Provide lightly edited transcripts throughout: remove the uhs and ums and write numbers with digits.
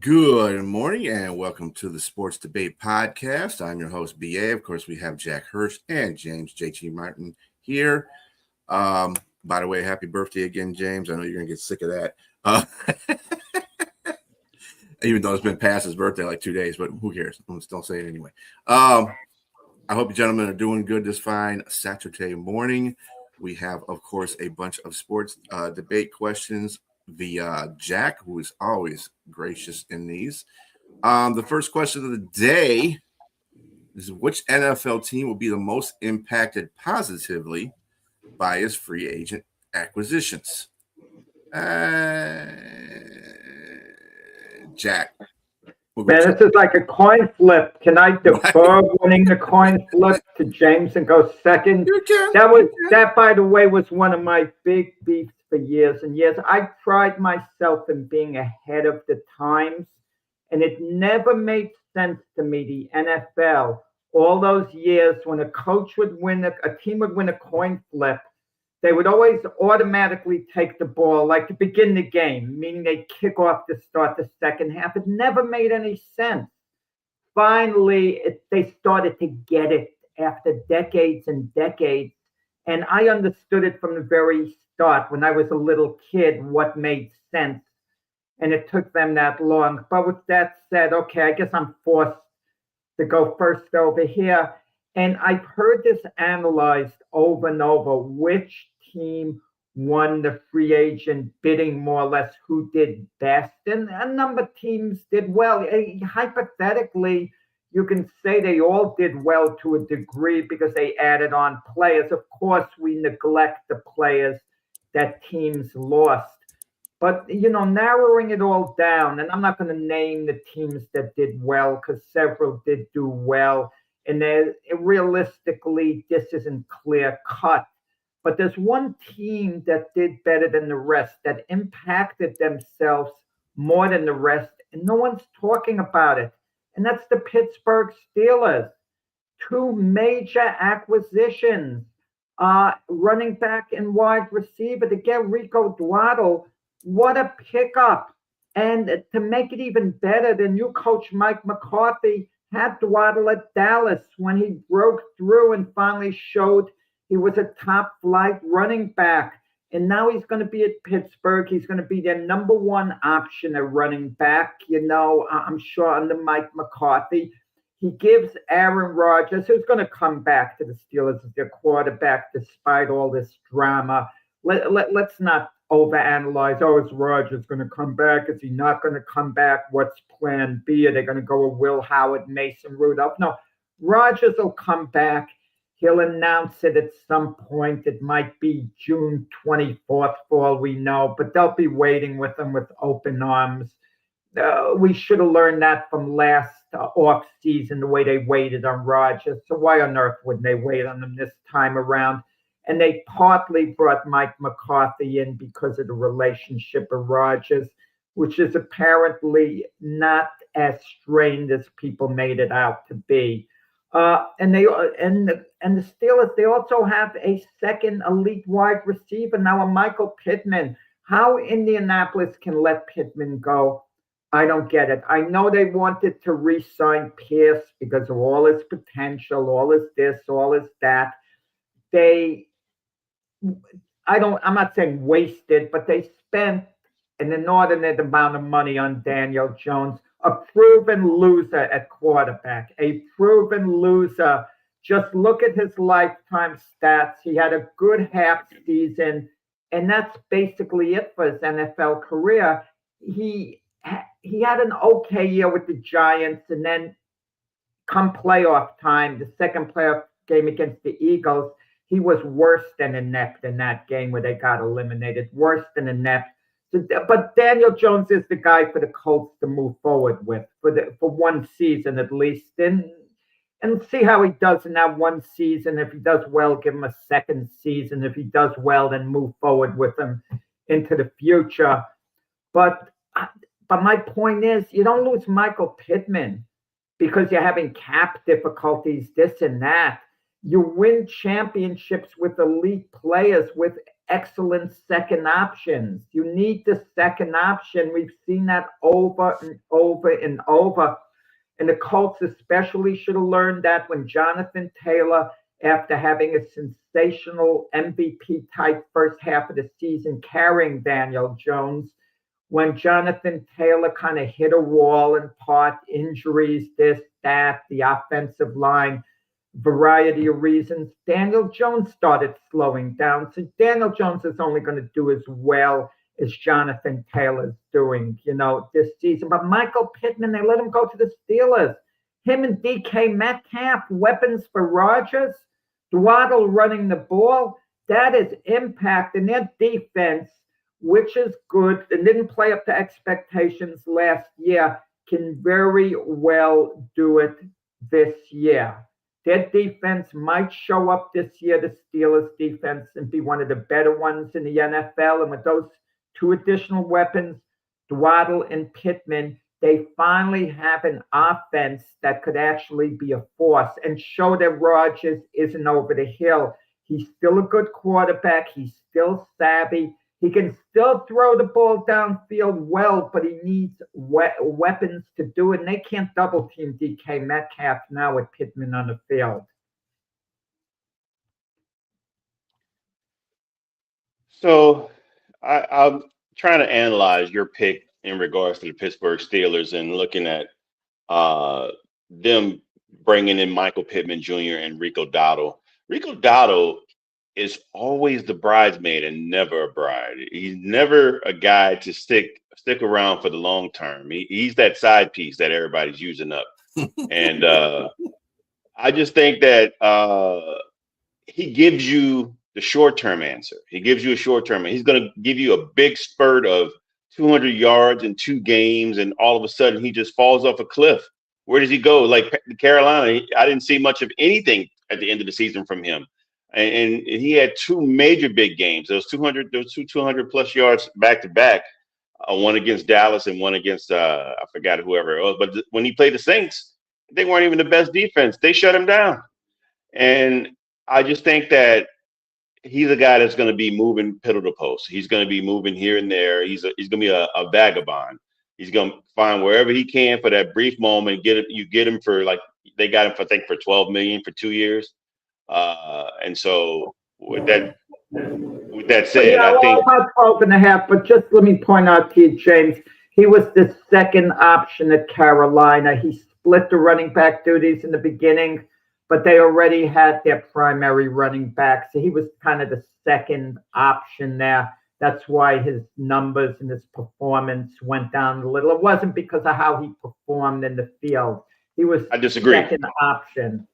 Good morning and welcome to the Sports Debate Podcast. I'm your host, BA. Of course, we have Jack Hirsch and James JT Martin here. By the way, happy birthday again, James. I know you're going to get sick of that. Even though it's been past his birthday like 2 days, but who cares? Don't say it anyway. I hope you gentlemen are doing good this fine Saturday morning. We have, of course, a bunch of sports debate questions via Jack, who is always gracious in these. The first question of the day is, which NFL team will be the most impacted positively by its free agent acquisitions? Jack. Man, this is like a coin flip. Can I defer winning the coin flip to James and go second? You can. That, by the way, was one of my big beefs for years and years. I pride myself in being ahead of the times, and it never made sense to me, the NFL, all those years when a coach would win, a team would win a coin flip, they would always automatically take the ball, like to begin the game, meaning they kick off to start the second half. It never made any sense. Finally, they started to get it after decades and decades. And I understood it from the very start when I was a little kid, what made sense. And it took them that long. But with that said, okay, I guess I'm forced to go first over here. And I've heard this analyzed over and over, which team won the free agent bidding, more or less who did best. And a number of teams did well. Hypothetically, you can say they all did well to a degree because they added on players. Of course, we neglect the players that teams lost. But, narrowing it all down, and I'm not going to name the teams that did well because several did do well. And realistically, this isn't clear cut. But there's one team that did better than the rest, that impacted themselves more than the rest, and no one's talking about it. And that's the Pittsburgh Steelers. Two major acquisitions, running back and wide receiver to get Rico Dowdle. What a pickup. And to make it even better, the new coach, Mike McCarthy, had Dowdle at Dallas when he broke through and finally showed he was a top flight running back. And now he's going to be at Pittsburgh. He's going to be their number one option at running back, I'm sure under Mike McCarthy. He gives Aaron Rodgers, who's going to come back to the Steelers as their quarterback despite all this drama. Let's not overanalyze. Oh, is Rodgers going to come back? Is he not going to come back? What's plan B? Are they going to go with Will Howard, Mason Rudolph? No, Rodgers will come back. He'll announce it at some point. It might be June 24th for all we know, but they'll be waiting with him with open arms. We should have learned that from last off season, the way they waited on Rodgers. So why on earth wouldn't they wait on him this time around? And they partly brought Mike McCarthy in because of the relationship of Rodgers, which is apparently not as strained as people made it out to be. And the Steelers, they also have a second elite wide receiver now, a Michael Pittman. How Indianapolis can let Pittman go, I don't get it. I know they wanted to re-sign Pierce because of all his potential, all his this, all his that. I'm not saying wasted, but they spent an inordinate amount of money on Daniel Jones, a proven loser at quarterback, a proven loser. Just look at his lifetime stats. He had a good half season, and that's basically it for his NFL career. He had an okay year with the Giants, and then come playoff time, the second playoff game against the Eagles, he was worse than inept in that game where they got eliminated, worse than inept. But Daniel Jones is the guy for the Colts to move forward with for one season at least, and see how he does in that one season. If he does well, give him a second season. If he does well, then move forward with him into the future. But my point is, you don't lose Michael Pittman because you're having cap difficulties, this and that. You win championships with elite players, with excellent second options. You need the second option. We've seen that over and over and over. And the Colts especially should have learned that when Jonathan Taylor, after having a sensational MVP type first half of the season carrying Daniel Jones, when Jonathan Taylor kind of hit a wall in part, injuries, this, that, the offensive line, variety of reasons, Daniel Jones started slowing down. So Daniel Jones is only going to do as well as Jonathan Taylor's doing, this season. But Michael Pittman, they let him go to the Steelers. Him and DK Metcalf, weapons for Rodgers. Waddle running the ball. That is impact. And their defense, which is good and didn't play up to expectations last year, can very well do it this year. Their defense might show up this year, the Steelers' defense, and be one of the better ones in the NFL. And with those two additional weapons, Waddle and Pittman, they finally have an offense that could actually be a force and show that Rodgers isn't over the hill. He's still a good quarterback. He's still savvy. He can still throw the ball downfield well, but he needs weapons to do it. And they can't double team DK Metcalf now with Pittman on the field. So I'm trying to analyze your pick in regards to the Pittsburgh Steelers and looking at them bringing in Michael Pittman Jr. and Rico Dowdle. Rico Dowdle is always the bridesmaid and never a bride. He's never a guy to stick around for the long term. He's that side piece that everybody's using up. And I just think that he gives you the short-term answer. He gives you a short-term. He's going to give you a big spurt of 200 yards in 2 games, and all of a sudden he just falls off a cliff. Where does he go? Like Carolina, I didn't see much of anything at the end of the season from him. And he had 2 major big games. Those 200 plus yards back to back, one against Dallas and one against I forgot whoever it was. But when he played the Saints, they weren't even the best defense. They shut him down. And I just think that he's a guy that's going to be moving pillar to post. He's going to be moving here and there. He's going to be a vagabond. He's going to find wherever he can for that brief moment. You get him for, like, they got him for, I think, for $12 million for 2 years. And so with that said, I think about 12 and a half, but just let me point out to you, James, he was the second option at Carolina. He split the running back duties in the beginning, but they already had their primary running back. So he was kind of the second option there. That's why his numbers and his performance went down a little. It wasn't because of how he performed in the field. He was I disagree. Second option.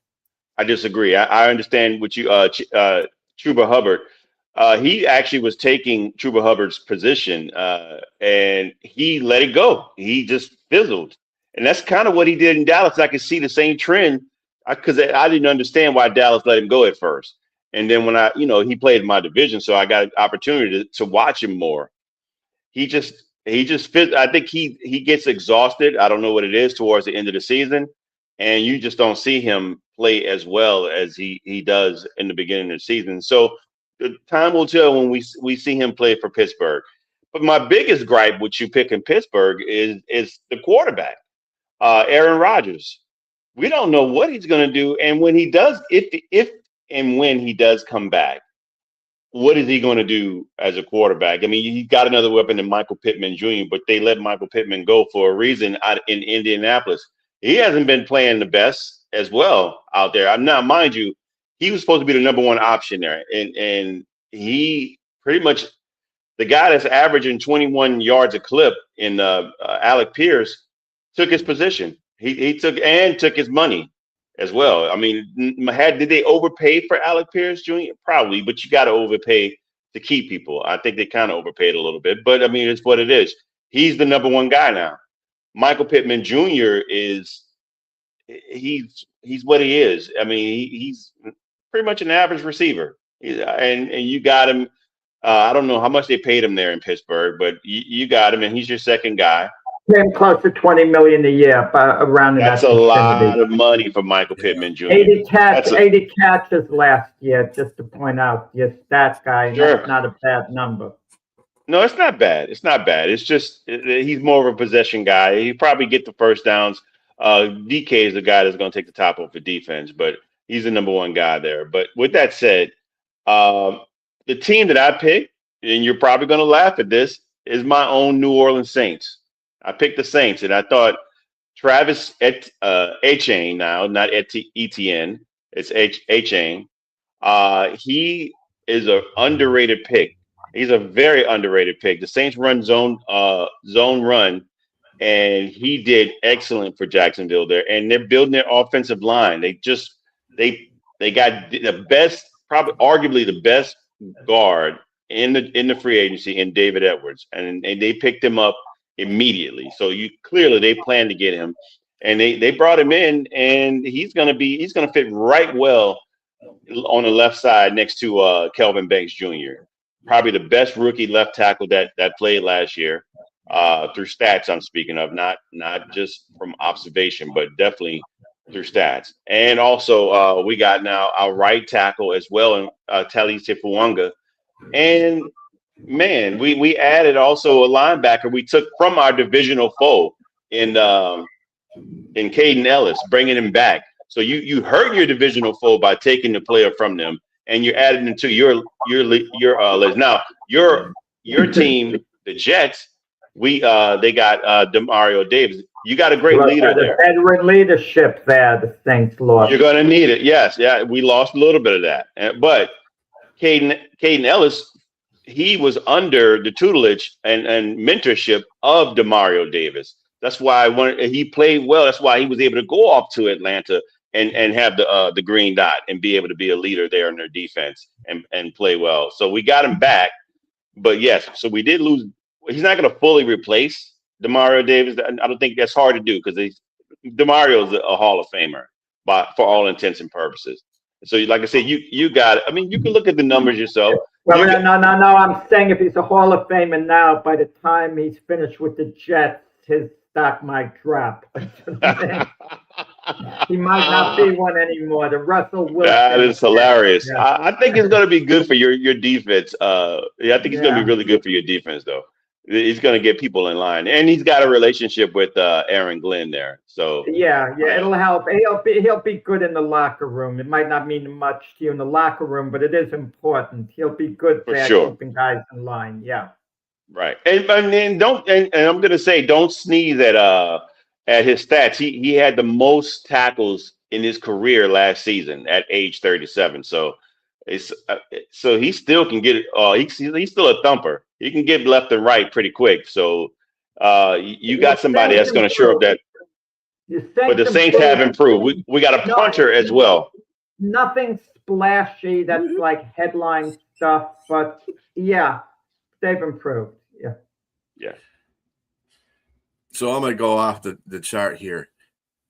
I disagree. I understand what you, Chuba Hubbard. He actually was taking Chuba Hubbard's position, and he let it go. He just fizzled, and that's kind of what he did in Dallas. I could see the same trend because I didn't understand why Dallas let him go at first, and then when he played in my division, so I got an opportunity to watch him more. He just I think he gets exhausted. I don't know what it is towards the end of the season, and you just don't see him play as well as he does in the beginning of the season. So the time will tell when we see him play for Pittsburgh. But my biggest gripe with you picking Pittsburgh is the quarterback, Aaron Rodgers. We don't know what he's going to do, and when he does, if and when he does come back, what is he going to do as a quarterback? I mean, he's got another weapon in Michael Pittman Jr., but they let Michael Pittman go for a reason out in Indianapolis. He hasn't been playing the best as well out there. Now, mind you, he was supposed to be the number 1 option there, and he pretty much, the guy that's averaging 21 yards a clip in Alec Pierce took his position. He took his money as well. I mean, did they overpay for Alec Pierce Jr.? Probably, but you got to overpay to keep people. I think they kind of overpaid a little bit, but I mean, it's what it is. He's the number 1 guy now. Michael Pittman Jr. he's what he is. I mean, he's pretty much an average receiver, and you got him. I don't know how much they paid him there in Pittsburgh, but you got him, and he's your second guy. came close to $20 million a year, around in That's that a lot vicinity. of money for Michael Pittman Jr. 80 That's a- 80 catches last year, just to point out. Your stat guy, Sure. that's not a bad number. No, it's not bad. It's not bad. It's just he's more of a possession guy. He probably get the first downs. DK is the guy that's going to take the top off the defense, but he's the number one guy there. But with that said, the team that I picked, and you're probably going to laugh at this, is my own New Orleans Saints. I picked the Saints, and I thought Travis Etienne now, not Etienne, it's Etienne. He is an underrated pick. He's a very underrated pick. The Saints run zone run, and he did excellent for Jacksonville there. And they're building their offensive line. They got the best, probably arguably the best guard in the free agency in David Edwards, and they picked him up immediately. So they plan to get him, and they brought him in, and he's gonna fit right well on the left side next to Kelvin Banks Jr. Probably the best rookie left tackle that played last year, through stats I'm speaking of, not just from observation, but definitely through stats. And also we got now our right tackle as well, Talise Fuanga. And man, we added also a linebacker we took from our divisional foe in Caden Ellis, bringing him back. So you hurt your divisional foe by taking the player from them, and you're adding them to your list. Now your team, the Jets, they got Demario Davis. You got a great leader there. Veteran leadership there, the Saints lost. You're going to need it. Yes, yeah, we lost a little bit of that, but Caden Ellis, he was under the tutelage and mentorship of Demario Davis. That's why he played well. That's why he was able to go off to Atlanta and have the green dot and be able to be a leader there in their defense and play well. So we got him back, but yes, so we did lose. He's not going to fully replace Demario Davis. I don't think that's hard to do because Demario is a Hall of Famer, for all intents and purposes. So, like I said, you got it. I mean, you can look at the numbers yourself. Well, no. I'm saying if he's a Hall of Famer now, by the time he's finished with the Jets, his stock might drop. He might not be one anymore. The Russell Wilson. That is hilarious. Yeah. I think it's going to be good for your defense. I think it's going to be really good for your defense, though. He's going to get people in line, and he's got a relationship with Aaron Glenn there. So yeah, it'll help. He'll be good in the locker room. It might not mean much to you in the locker room, but it is important. He'll be good for there, sure, keeping guys in line. Yeah, right. And I'm going to say, don't sneeze at his stats. He had the most tackles in his career last season at age 37. So so he still can get it. He's still a thumper. He can get left and right pretty quick. So you got somebody that's going to shore up that. But the Saints have improved. We got a punter as well. Nothing splashy. That's like headline stuff. But yeah, they've improved. Yeah. Yeah. So I'm going to go off the chart here.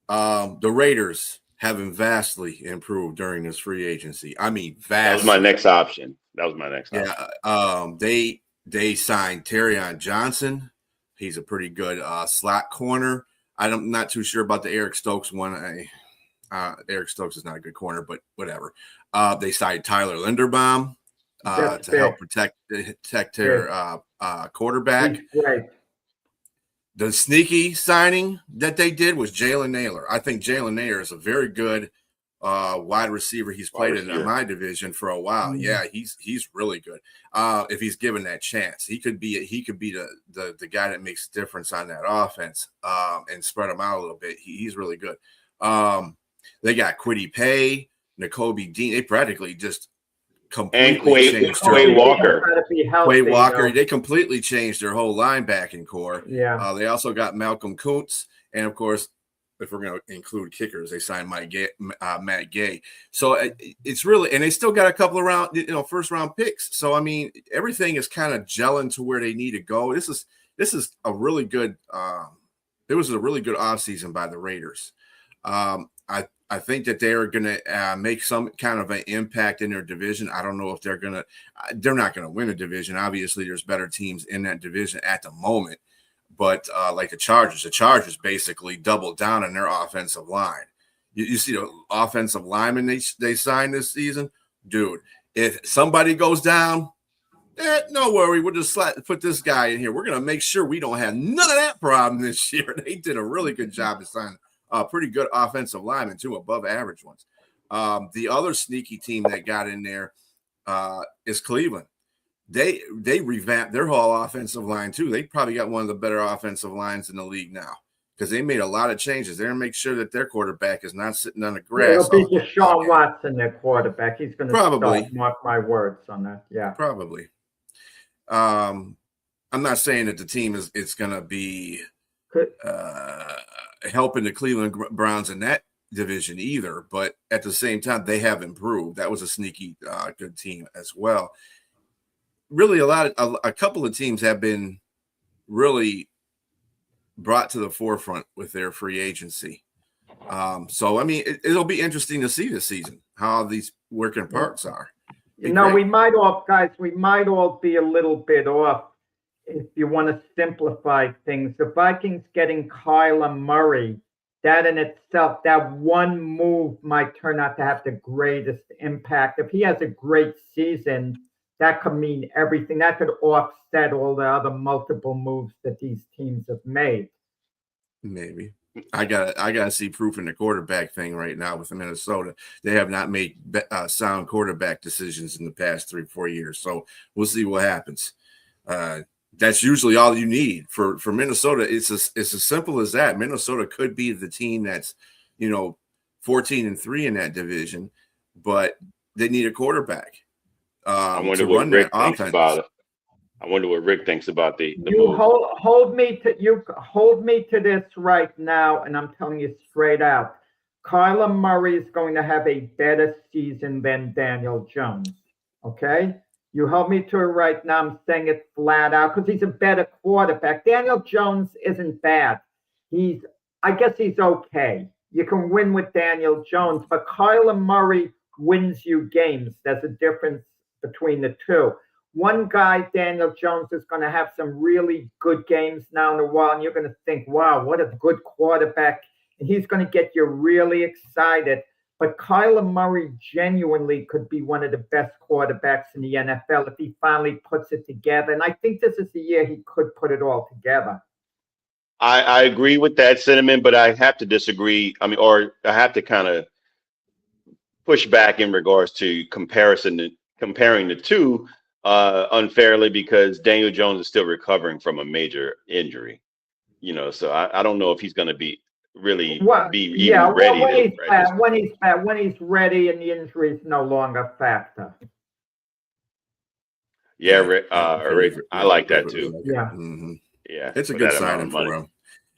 The Raiders having vastly improved during this free agency. I mean, vastly. That was my next option. Yeah. They signed Terrion Johnson. He's a pretty good slot corner. I'm not too sure about the Eric Stokes one. Eric Stokes is not a good corner, but whatever. They signed Tyler Linderbaum to help protect their quarterback. Right. The sneaky signing that they did was Jalen Naylor. I think Jalen Naylor is a very good wide receiver. He's played in my division for a while. Mm-hmm. Yeah, he's really good. If he's given that chance, he could be the guy that makes a difference on that offense and spread them out a little bit. He's really good. They got Kwity Paye, Nakobe Dean. They practically just completely changed Quay Walker. Quay Walker. They completely changed their whole linebacking core. Yeah. They also got Malcolm Kuntz, and of course, if we're going to include kickers, they signed Matt Gay. So it's really, and they still got a couple of first round picks. So I mean, everything is kind of gelling to where they need to go. This is a really good. It was a really good offseason by the Raiders. I think that they are going to make some kind of an impact in their division. I don't know if they're not going to win a division. Obviously, there's better teams in that division at the moment. But like the Chargers basically doubled down on their offensive line. You see the offensive lineman they signed this season, dude. If somebody goes down, no worry, we'll just put this guy in here. We're gonna make sure we don't have none of that problem this year. They did a really good job of signing pretty good offensive linemen too, above average ones. The other sneaky team that got in there is Cleveland. They revamped their whole offensive line too. They probably got one of the better offensive lines in the league now because they made a lot of changes. They're gonna make sure that their quarterback is not sitting on the grass. It'll be Deshaun Watson, their quarterback. He's going to probably mark my words on that. Yeah, probably. I'm not saying that the team is going to be helping the Cleveland Browns in that division either, but at the same time, they have improved. That was a sneaky good team as well. Really, a couple of teams have been really brought to the forefront with their free agency. So, I mean, it'll be interesting to see this season how these working parts are. We might all be a little bit off if you want to simplify things. The Vikings getting Kyler Murray, that in itself, that one move might turn out to have the greatest impact. If he has a great season, that could mean everything. That could offset all the other multiple moves that these teams have made. Maybe. I gotta see proof in the quarterback thing right now with Minnesota. They have not made sound quarterback decisions in the past 3-4 years. So we'll see what happens. That's usually all you need for Minnesota. It's as simple as that. Minnesota could be the team that's 14-3 in that division, but they need a quarterback. I wonder what Rick thinks about it. I wonder what Rick thinks about the you move. Hold me to this right now, and I'm telling you straight out. Kyler Murray is going to have a better season than Daniel Jones. Okay? You hold me to it right now. I'm saying it flat out because he's a better quarterback. Daniel Jones isn't bad. I guess he's okay. You can win with Daniel Jones, but Kyler Murray wins you games. There's a difference between the two. One guy, Daniel Jones, is going to have some really good games now in a while, and you're going to think, wow, what a good quarterback. And he's going to get you really excited. But Kyler Murray genuinely could be one of the best quarterbacks in the NFL if he finally puts it together. And I think this is the year he could put it all together. I agree with that sentiment, but I have to disagree. I have to kind of push back in regards to comparing the two unfairly because Daniel Jones is still recovering from a major injury. So I don't know if he's going to be ready. When he's ready and the injury is no longer a factor. Yeah, Rick, I like that too. Yeah. Mm-hmm. Yeah, it's a good signing for him.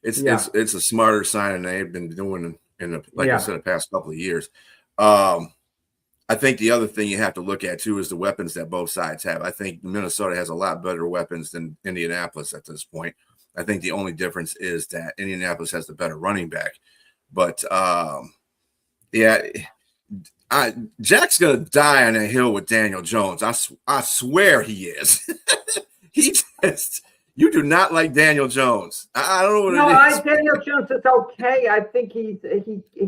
It's a smarter signing they've been doing I said, the past couple of years. I think the other thing you have to look at too is the weapons that both sides have. I think Minnesota has a lot better weapons than Indianapolis at this point. I think the only difference is that Indianapolis has the better running back. But Jack's gonna die on a hill with Daniel Jones. I swear he is. You do not like Daniel Jones. I don't know what it is. Daniel Jones is okay. I think he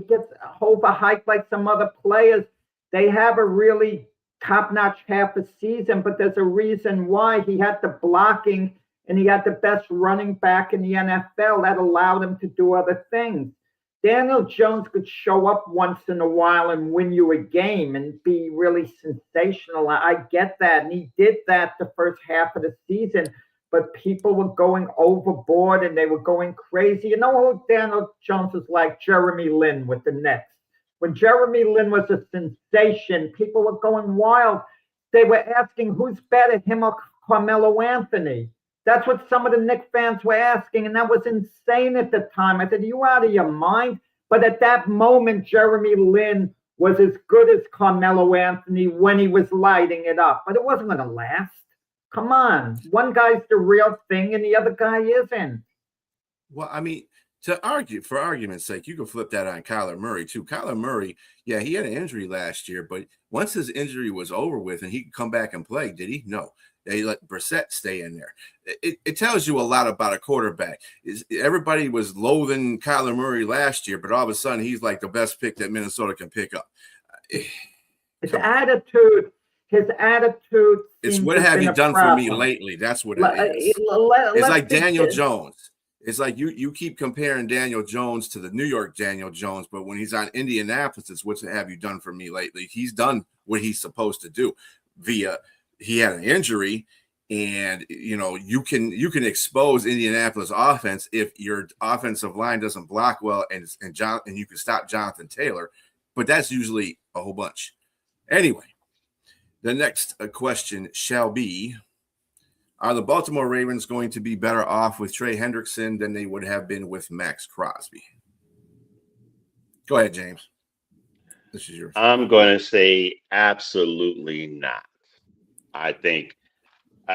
gets overhyped like some other players. They have a really top-notch half a season, but there's a reason why. He had the blocking and he had the best running back in the NFL that allowed him to do other things. Daniel Jones could show up once in a while and win you a game and be really sensational. I get that. And he did that the first half of the season, but people were going overboard and they were going crazy. You know who Daniel Jones is like? Jeremy Lin with the Nets. When Jeremy Lin was a sensation, people were going wild. They were asking who's better, him or Carmelo Anthony. That's what some of the Knicks fans were asking, and that was insane at the time. I said, are you out of your mind? But at that moment, Jeremy Lin was as good as Carmelo Anthony when he was lighting it up. But it wasn't going to last. Come on. One guy's the real thing, and the other guy isn't. Well, for argument's sake, you can flip that on Kyler Murray too. Kyler Murray, yeah, he had an injury last year, but once his injury was over with and he could come back and play, did he? No. They let Brissett stay in there. It tells you a lot about a quarterback. Everybody was loathing Kyler Murray last year, but all of a sudden he's like the best pick that Minnesota can pick up. His attitude. It's what have you done for me lately? That's what it is. It's like Daniel Jones. It's like you keep comparing Daniel Jones to the New York Daniel Jones, but when he's on Indianapolis, it's what have you done for me lately? He's done what he's supposed to do. He had an injury, and you can expose Indianapolis offense if your offensive line doesn't block well, and you can stop Jonathan Taylor, but that's usually a whole bunch. Anyway, the next question shall be: are the Baltimore Ravens going to be better off with Trey Hendrickson than they would have been with Max Crosby? Go ahead, James. This is yours. I'm going to say absolutely not. I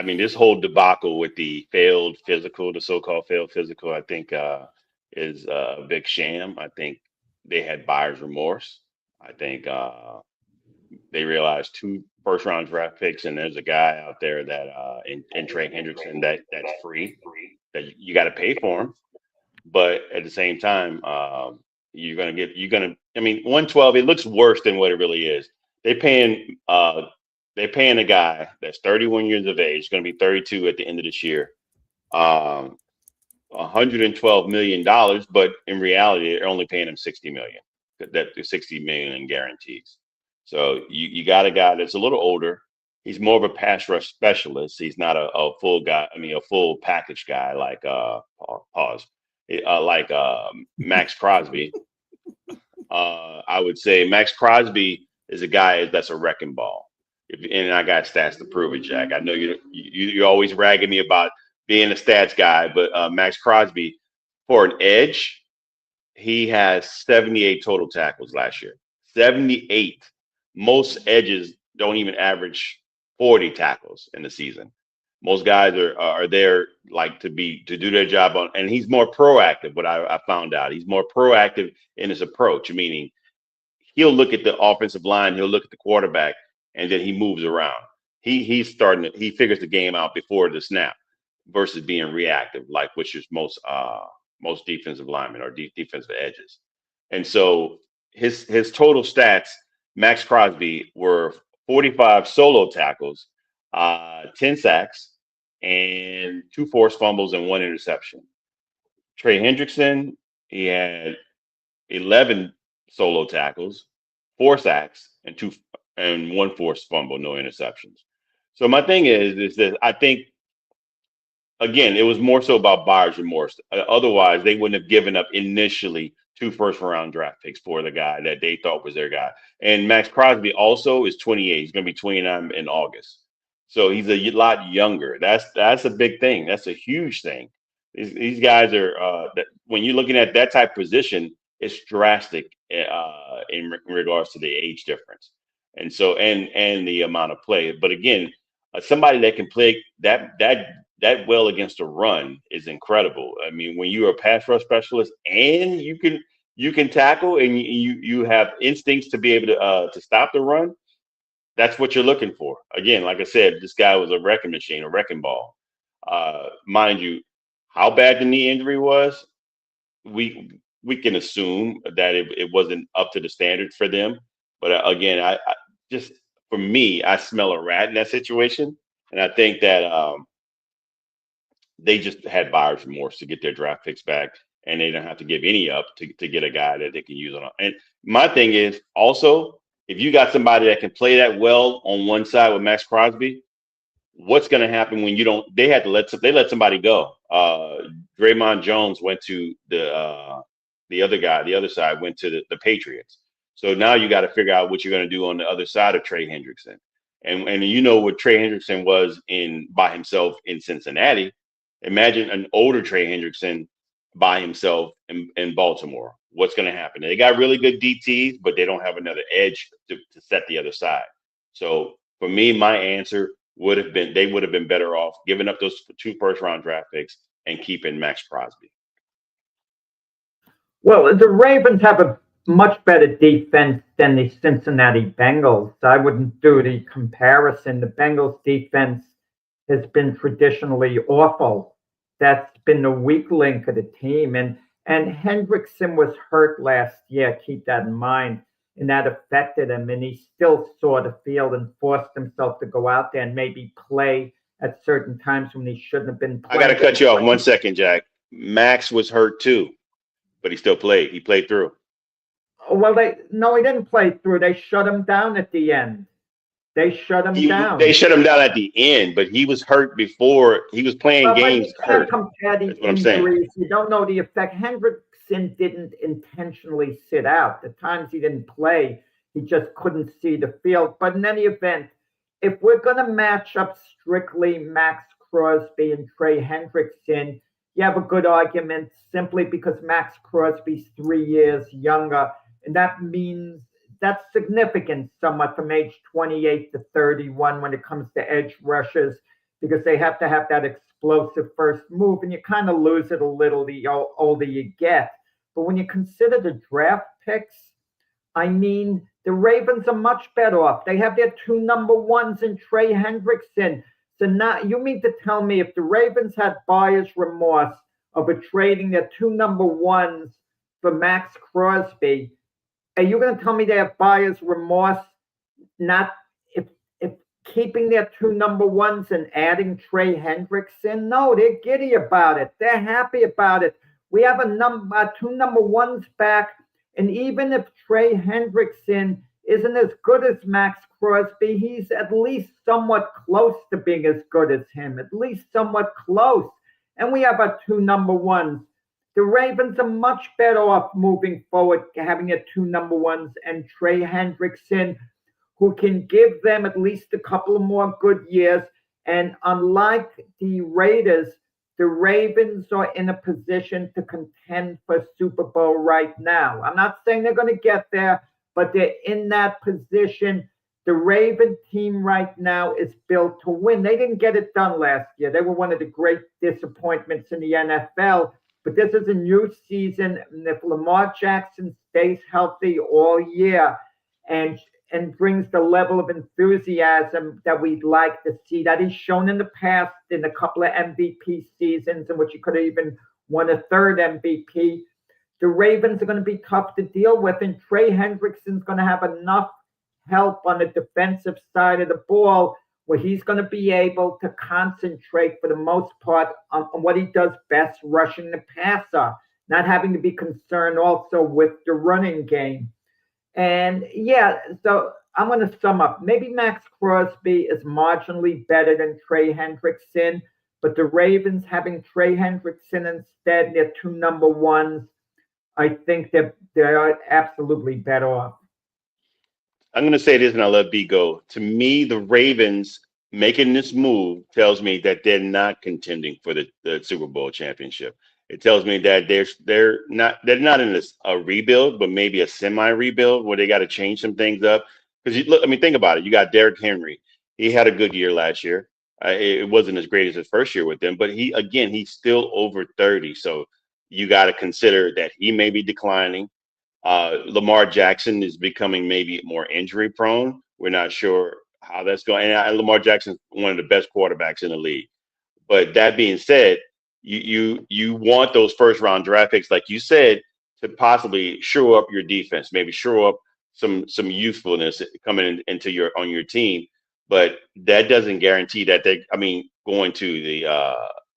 mean, this whole debacle with the failed physical, the so-called failed physical, I think is a big sham. I think they had buyer's remorse. I think they realized 2 first-round draft picks, and there's a guy out there that in Trey Hendrickson that's free, that you got to pay for him. But at the same time, you're gonna. I mean, 112. It looks worse than what it really is. They're paying a guy that's 31 years of age, going to be 32 at the end of this year, $112 million, but in reality, they're only paying him $60 million. That $60 million in guarantees. So you got a guy that's a little older. He's more of a pass rush specialist. He's not a full guy. I mean, a full package guy like Max Crosby. I would say Max Crosby is a guy that's a wrecking ball. And I got stats to prove it, Jack. I know you're always ragging me about being a stats guy, but Max Crosby, for an edge, he has 78 total tackles last year. 78. Most edges don't even average 40 tackles in the season. Most guys are there like to do their job on, and he's more proactive. What I found out, he's more proactive in his approach, meaning he'll look at the offensive line, he'll look at the quarterback, and then he moves around. He figures the game out before the snap versus being reactive, like which is most defensive linemen or defensive edges. And so his total stats, Max Crosby, were 45 solo tackles, 10 sacks, and 2 forced fumbles and 1 interception. Trey Hendrickson, he had 11 solo tackles, 4 sacks, and 1 forced fumble, no interceptions. So my thing is that I think, again, it was more so about buyer's remorse. Otherwise, they wouldn't have given up initially 2 first-round draft picks for the guy that they thought was their guy. And Max Crosby also is 28. He's going to be 29 in August. So he's a lot younger. That's a big thing. That's a huge thing. These guys are when you're looking at that type of position, it's drastic in regards to the age difference, and so and the amount of play. But again, somebody that can play that well against a run is incredible. I mean, when you're a pass rush specialist and you can tackle and you have instincts to be able to stop the run, that's what you're looking for. Again, like I said, this guy was a wrecking machine, a wrecking ball. Mind you, how bad the knee injury was, we can assume that it wasn't up to the standard for them. But again, I just, for me, I smell a rat in that situation, and I think that they just had buyer's remorse to get their draft picks back, and they don't have to give any up to get a guy that they can use on. And my thing is also, if you got somebody that can play that well on one side with Max Crosby, what's going to happen when you don't? They let somebody go. Draymond Jones went to the other side went to the Patriots. So now you got to figure out what you're going to do on the other side of Trey Hendrickson. And you know what Trey Hendrickson was by himself in Cincinnati. Imagine an older Trey Hendrickson by himself in Baltimore. What's going to happen? They got really good DTs, but they don't have another edge to set the other side. So for me, my answer would have been they would have been better off giving up those 2 first-round draft picks and keeping Max Crosby. Well, the Ravens have a much better defense than the Cincinnati Bengals. I wouldn't do the comparison. The Bengals defense has been traditionally awful. That's been the weak link of the team. And Hendrickson was hurt last year. Keep that in mind. And that affected him. And he still saw the field and forced himself to go out there and maybe play at certain times when he shouldn't have been I playing. got to cut you off 1 second, Jack. Max was hurt too, but he still played. He played through. Well, he didn't play through. They shut him down at the end. They shut him down. They shut him down at the end, but he was hurt before. He was playing games hurt. Compare the That's what I'm saying. injuries. You don't know the effect. Hendrickson didn't intentionally sit out. The times he didn't play, he just couldn't see the field. But in any event, if we're going to match up strictly Max Crosby and Trey Hendrickson, you have a good argument simply because Max Crosby's 3 years younger. And that means that's significant somewhat from age 28 to 31 when it comes to edge rushers, because they have to have that explosive first move, and you kind of lose it a little the older you get. But when you consider the draft picks, I mean, the Ravens are much better off. They have their 2 number ones in Trey Hendrickson. So now you mean to tell me if the Ravens had buyer's remorse over trading their 2 number ones for Max Crosby, are you going to tell me they have buyer's remorse not if keeping their 2 number ones and adding Trey Hendrickson? No, they're giddy about it. They're happy about it. We have 2 number ones back, and even if Trey Hendrickson isn't as good as Max Crosby, he's at least somewhat close to being as good as him, at least somewhat close. And we have our 2 number ones. The Ravens are much better off moving forward, having their 2 number ones and Trey Hendrickson, who can give them at least a couple of more good years. And unlike the Raiders, the Ravens are in a position to contend for Super Bowl right now. I'm not saying they're going to get there, but they're in that position. The Raven team right now is built to win. They didn't get it done last year. They were one of the great disappointments in the NFL. But this is a new season, and if Lamar Jackson stays healthy all year and brings the level of enthusiasm that we'd like to see, that he's shown in the past in a couple of MVP seasons in which he could have even won a 3rd MVP, the Ravens are going to be tough to deal with, and Trey Hendrickson's going to have enough help on the defensive side of the ball where he's going to be able to concentrate for the most part on what he does best, rushing the passer, not having to be concerned also with the running game. And yeah, so I'm going to sum up. Maybe Max Crosby is marginally better than Trey Hendrickson, but the Ravens having Trey Hendrickson instead, their 2 number ones, I think they're absolutely better off. I'm going to say this and I'll let B go. To me, the Ravens making this move tells me that they're not contending for the Super Bowl championship. It tells me that they're not in a rebuild, but maybe a semi-rebuild where they got to change some things up. Because look, I mean, think about it. You got Derrick Henry. He had a good year last year. It wasn't as great as his first year with them, but he's still over 30. So you got to consider that he may be declining. Lamar Jackson is becoming maybe more injury prone. We're not sure how that's going. And Lamar Jackson's one of the best quarterbacks in the league. But that being said, you want those 1st round draft picks, like you said, to possibly shore up your defense, maybe shore up some youthfulness coming into your team. But that doesn't guarantee that going to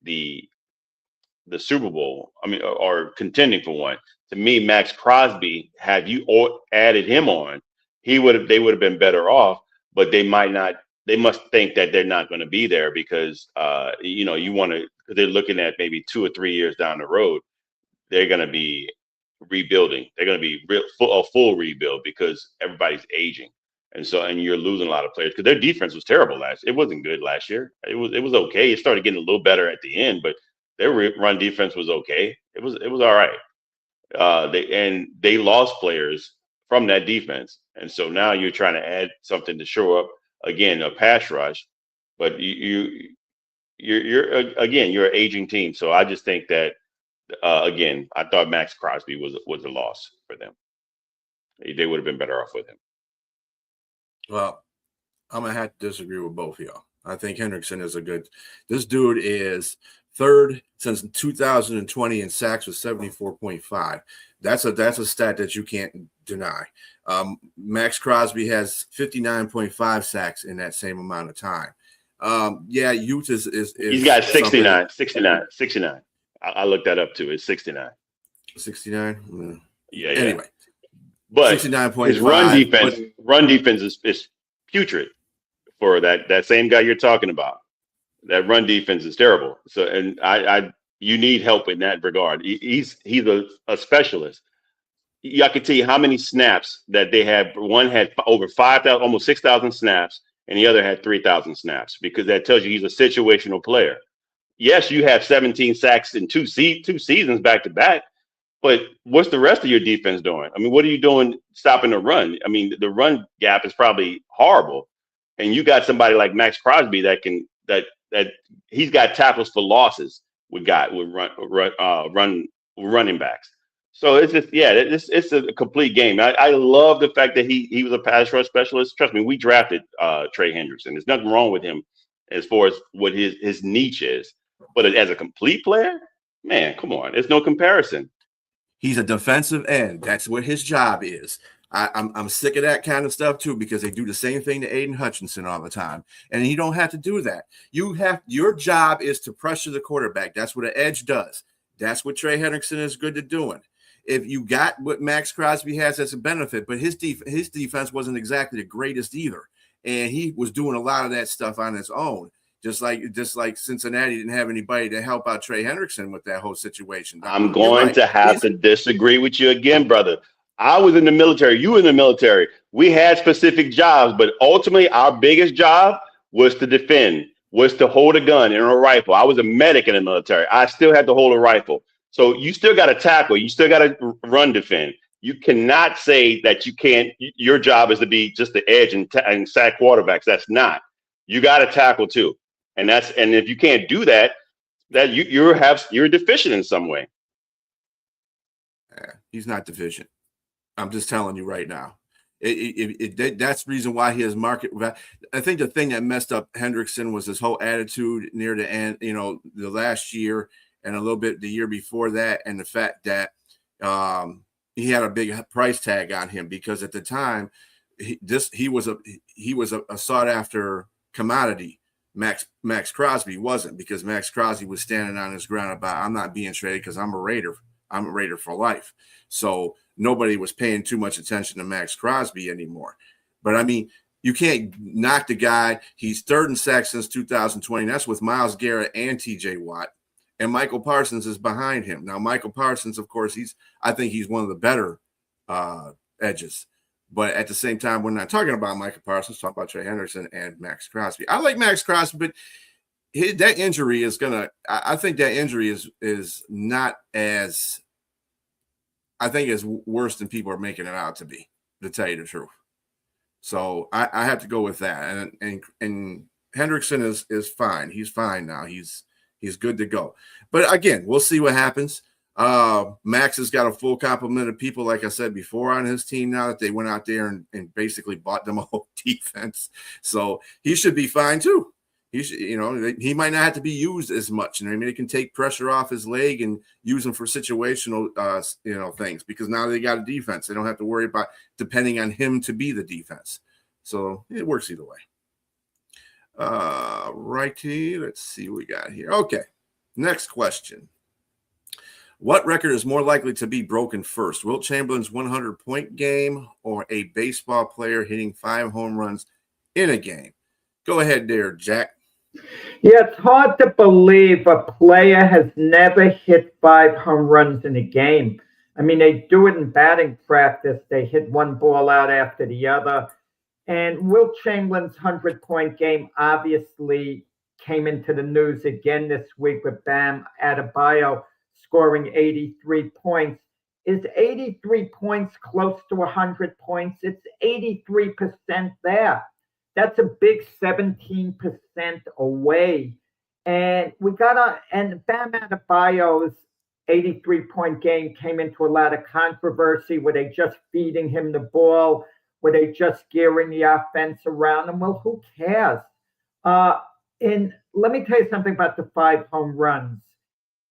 the Super Bowl, or contending for one. To me, Max Crosby, had you added him on, they would have been better off, but they might not. They must think that they're not going to be there because they're looking at maybe 2 or 3 years down the road, they're going to be rebuilding. They're going to be a full rebuild because everybody's aging. And you're losing a lot of players because their defense was terrible it wasn't good last year. It was okay. It started getting a little better at the end, but their run defense was okay. It was all right. They lost players from that defense, and so now you're trying to add something to show up again, a pass rush, but you're an aging team. So I just think that again, I thought Max Crosby was a loss for them. They would have been better off with him. Well, I'm gonna have to disagree with both of y'all. I think Hendrickson is this dude is third since 2020 in sacks with 74.5. That's a stat that you can't deny. Max Crosby has 59.5 sacks in that same amount of time. Ute is he's got 69. I looked that up too. It's 69. 69. Yeah. Anyway, but 69.5. His run defense is putrid for that same guy you're talking about. That run defense is terrible. So, and you need help in that regard. He's a specialist. I can tell you how many snaps that they had. One had over 5,000, almost 6,000 snaps, and the other had 3,000 snaps, because that tells you he's a situational player. Yes, you have 17 sacks in two seasons back to back, but what's the rest of your defense doing? I mean, what are you doing stopping the run? I mean, the run gap is probably horrible, and you got somebody like Max Crosby that he's got tackles for losses with running backs. So it's just it's a complete game. I love the fact that he was a pass rush specialist. Trust me, we drafted Trey Hendrickson. There's nothing wrong with him as far as what his niche is, but as a complete player, man, come on, there's no comparison. He's a defensive end. That's what his job is. I'm sick of that kind of stuff too, because they do the same thing to Aiden Hutchinson all the time, and you don't have to do that. Your job is to pressure the quarterback. That's what an edge does. That's what Trey Hendrickson is good at doing. If you got what Max Crosby has as a benefit, but his defense wasn't exactly the greatest either, and he was doing a lot of that stuff on his own. Just like Cincinnati didn't have anybody to help out Trey Hendrickson with that whole situation. I'm going to have to disagree with you again, brother. I was in the military. You were in the military. We had specific jobs, but ultimately our biggest job was to defend, was to hold a gun and a rifle. I was a medic in the military. I still had to hold a rifle. So you still got to tackle. You still got to run defend. You cannot say that you can't. Your job is to be just the edge and sack quarterbacks. That's not. You got to tackle too. And if you can't do that, you're deficient in some way. He's not deficient. I'm just telling you right now. That's the reason why he has market value. I think the thing that messed up Hendrickson was his whole attitude near the end, the last year and a little bit the year before that, and the fact that he had a big price tag on him, because at the time he was a sought after commodity. Max Crosby wasn't, because Max Crosby was standing on his ground about, I'm not being traded because I'm a Raider. I'm a Raider for life. So nobody was paying too much attention to Max Crosby anymore. But I mean, you can't knock the guy. He's third in sacks since 2020. That's with Myles Garrett and TJ Watt. And Michael Parsons is behind him. Now, Michael Parsons, of course, I think he's one of the better edges. But at the same time, we're not talking about Michael Parsons, talking about Trey Hendrickson and Max Crosby. I like Max Crosby, but that injury is I think that injury is not as, I think is worse than people are making it out to be, to tell you the truth. So I have to go with that. And Hendrickson is fine. He's fine now. He's good to go. But again, we'll see what happens. Max has got a full complement of people, like I said before, on his team now that they went out there and basically bought them a whole defense. So he should be fine too. He should, he might not have to be used as much. I mean, it can take pressure off his leg and use him for situational, things, because now they got a defense. They don't have to worry about depending on him to be the defense. So it works either way. Righty, let's see what we got here. Okay, next question. What record is more likely to be broken first? Wilt Chamberlain's 100-point game or a baseball player hitting 5 home runs in a game? Go ahead there, Jack. Yeah, it's hard to believe a player has never hit 5 home runs in a game. I mean, they do it in batting practice. They hit one ball out after the other. And Wilt Chamberlain's 100-point game obviously came into the news again this week with Bam Adebayo scoring 83 points. Is 83 points close to 100 points? It's 83% there. That's a big 17% away. And Bam Adebayo's 83-point game came into a lot of controversy. Were they just feeding him the ball? Were they just gearing the offense around him? Well, who cares? And let me tell you something about the 5 home runs.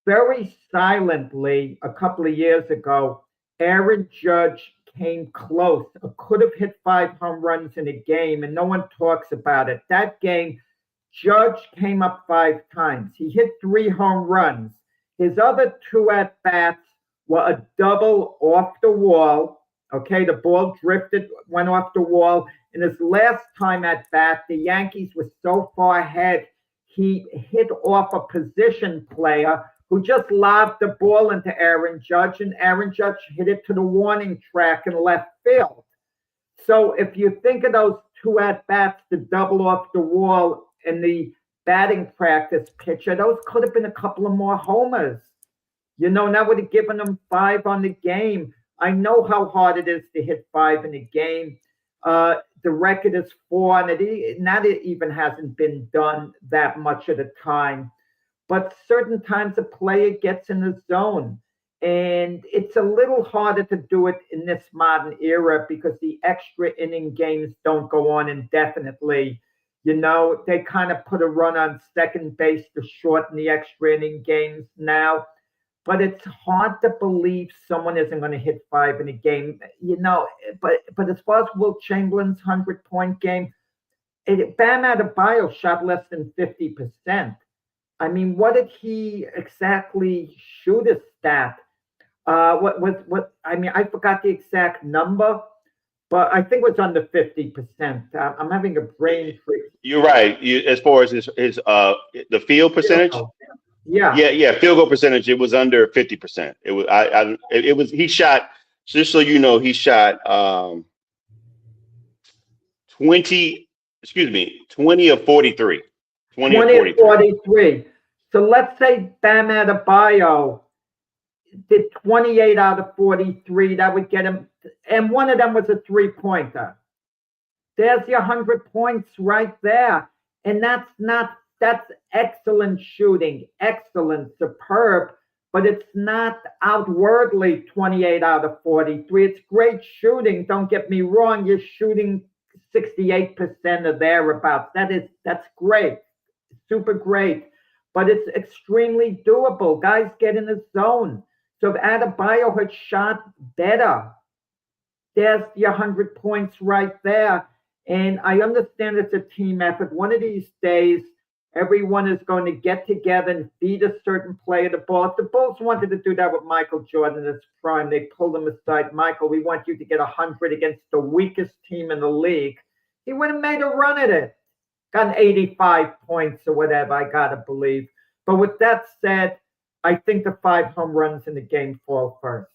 Very silently, a couple of years ago, Aaron Judge came close, could have hit 5 home runs in a game, and no one talks about it. That game, Judge came up 5 times. He hit 3 home runs. His other 2 at-bats were a double off the wall. Okay, the ball drifted, went off the wall. In his last time at bat, the Yankees were so far ahead, he hit off a position player who just lobbed the ball into Aaron Judge, and Aaron Judge hit it to the warning track in left field. So if you think of those 2 at-bats, the double off the wall and the batting practice pitcher, those could have been a couple of more homers. And that would have given them 5 on the game. I know how hard it is to hit 5 in a game. The record is 4, and that even hasn't been done that much at a time. But certain times a player gets in the zone, and it's a little harder to do it in this modern era because the extra inning games don't go on indefinitely. They kind of put a run on second base to shorten the extra inning games now. But it's hard to believe someone isn't going to hit 5 in a game, But as far as Wilt Chamberlain's 100-point game, Bam Adebayo shot less than 50%. I mean, what did he exactly shoot a stat? What? I mean, I forgot the exact number, but I think it was under 50%. I'm having a brain freeze. You're right. As far as his the field percentage. Yeah. Field goal percentage. It was under 50%. It was. It was. He shot. Just so you know, he shot 20 of 43. 20 of 43. So let's say Bam Adebayo did 28 out of 43. That would get him, and one of them was a 3-pointer. There's your 100 points right there. And that's excellent shooting, excellent, superb, but it's not outwardly 28 out of 43. It's great shooting. Don't get me wrong. You're shooting 68% or thereabouts. That's great. Super great. But it's extremely doable. Guys get in the zone. So if Adebayo had shot better, there's your 100 points right there. And I understand it's a team effort. One of these days, everyone is going to get together and feed a certain player the ball. If the Bulls wanted to do that with Michael Jordan in his prime, they pulled him aside. Michael, we want you to get 100 against the weakest team in the league. He would have made a run at it. Gotten 85 points or whatever, I got to believe. But with that said, I think the 5 home runs in the game fall first.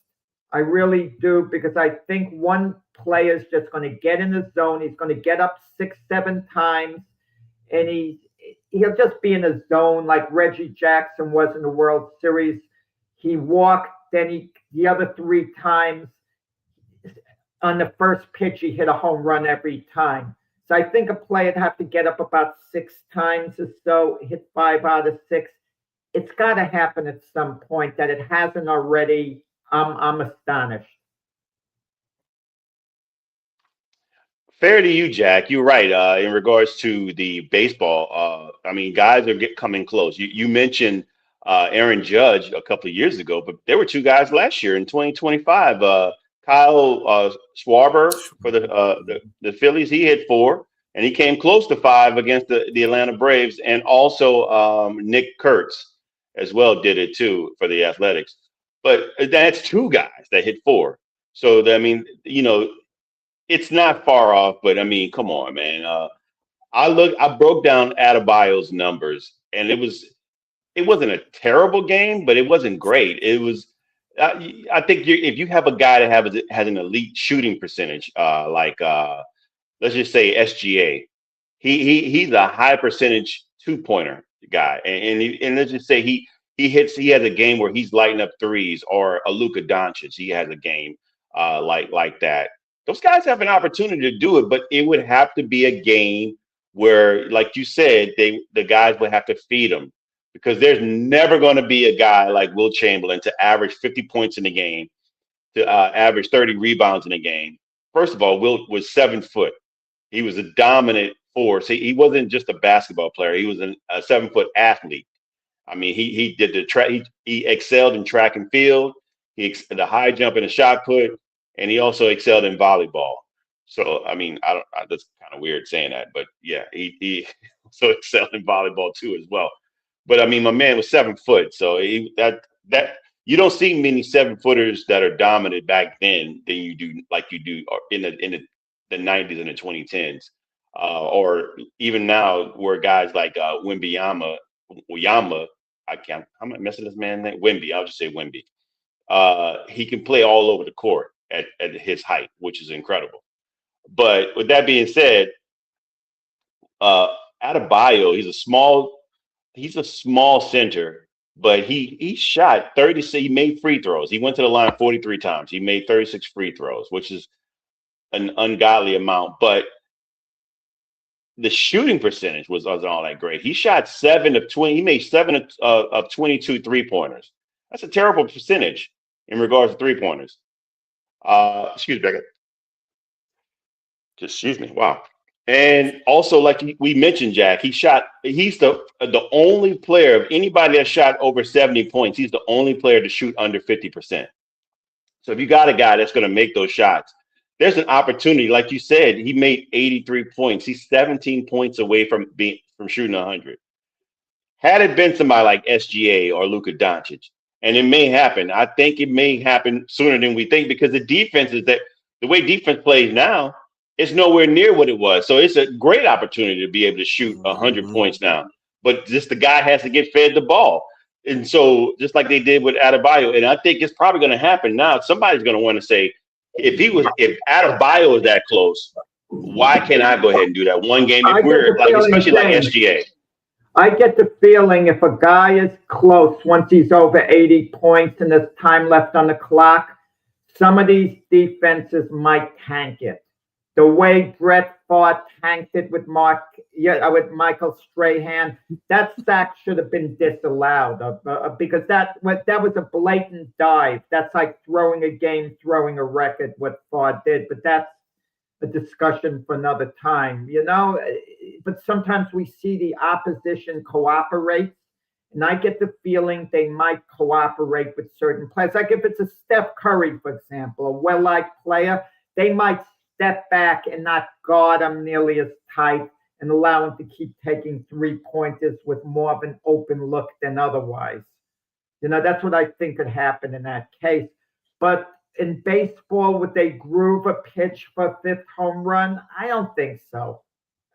I really do, because I think one player is just going to get in the zone. He's going to get up 6-7 times, and he'll just be in a zone like Reggie Jackson was in the World Series. He walked, then the other 3 times on the first pitch, he hit a home run every time. So I think a player would have to get up about 6 times or so, hit 5 out of 6. It's got to happen at some point. That it hasn't already, I'm astonished. Fair to you, Jack. You're right. In regards to the baseball, I mean, guys are coming close. You mentioned Aaron Judge a couple of years ago, but there were 2 guys last year in 2025. Kyle Schwarber for the Phillies, he hit 4, and he came close to 5 against the Atlanta Braves, and also Nick Kurtz as well did it too for the Athletics. But that's 2 guys that hit 4. So I mean, it's not far off, but I mean, come on, man. I broke down Adebayo's numbers, and it wasn't a terrible game, but it wasn't great. It was. I think if you have a guy that has an elite shooting percentage, like let's just say SGA, he's a high percentage 2-pointer guy, and let's just say he has a game where he's lighting up threes, or a Luka Doncic, he has a game like that. Those guys have an opportunity to do it, but it would have to be a game where, like you said, the guys would have to feed them, because there's never going to be a guy like Wilt Chamberlain to average 50 points in a game, to average 30 rebounds in a game. First of all, Wilt was 7 foot. He was a dominant force. He wasn't just a basketball player. He was a 7-foot athlete. I mean, he did the track. He excelled in track and field. The high jump and the shot put, and he also excelled in volleyball. So I mean, that's kind of weird saying that, but yeah, he also excelled in volleyball too as well. But I mean, my man was 7 foot, so that you don't see many 7-footers that are dominant back then than you do in the 90s and the 2010s, or even now where guys like Wembanyama, I'm messing this man's name, Wemby. I'll just say Wemby. He can play all over the court at his height, which is incredible. But with that being said, Adebayo, he's a small center, but he shot 36. He made free throws. He went to the line 43 times. He made 36 free throws, which is an ungodly amount. But the shooting percentage wasn't all that great. He shot 7 of 20. He made 7 of 22 3-pointers. That's a terrible percentage in regards to 3-pointers. Excuse me. Excuse me. Wow. And also, like we mentioned, Jack, he's the only player of anybody that shot over 70 points. He's the only player to shoot under 50%. So if you got a guy that's going to make those shots, there's an opportunity. Like you said, he made 83 points. He's 17 points away from shooting 100. Had it been somebody like SGA or Luka Doncic, and it may happen. I think it may happen sooner than we think because the way defense plays now, it's nowhere near what it was. So it's a great opportunity to be able to shoot 100 points now. But just the guy has to get fed the ball. And so just like they did with Adebayo, and I think it's probably going to happen now. Somebody's going to want to say, if Adebayo is that close, why can't I go ahead and do that one game? If we're like, especially like SGA. I get the feeling if a guy is close, once he's over 80 points and there's time left on the clock, some of these defenses might tank it. The way Brett Favre tanked it with Michael Strahan, that sack should have been disallowed because that was a blatant dive. That's like throwing a game, throwing a record, what Favre did. But that's a discussion for another time, But sometimes we see the opposition cooperate, and I get the feeling they might cooperate with certain players. Like if it's a Steph Curry, for example, a well-liked player, they might step back and not guard him nearly as tight and allow him to keep taking 3-pointers with more of an open look than otherwise. That's what I think could happen in that case. But in baseball, would they groove a pitch for a 5th home run? I don't think so.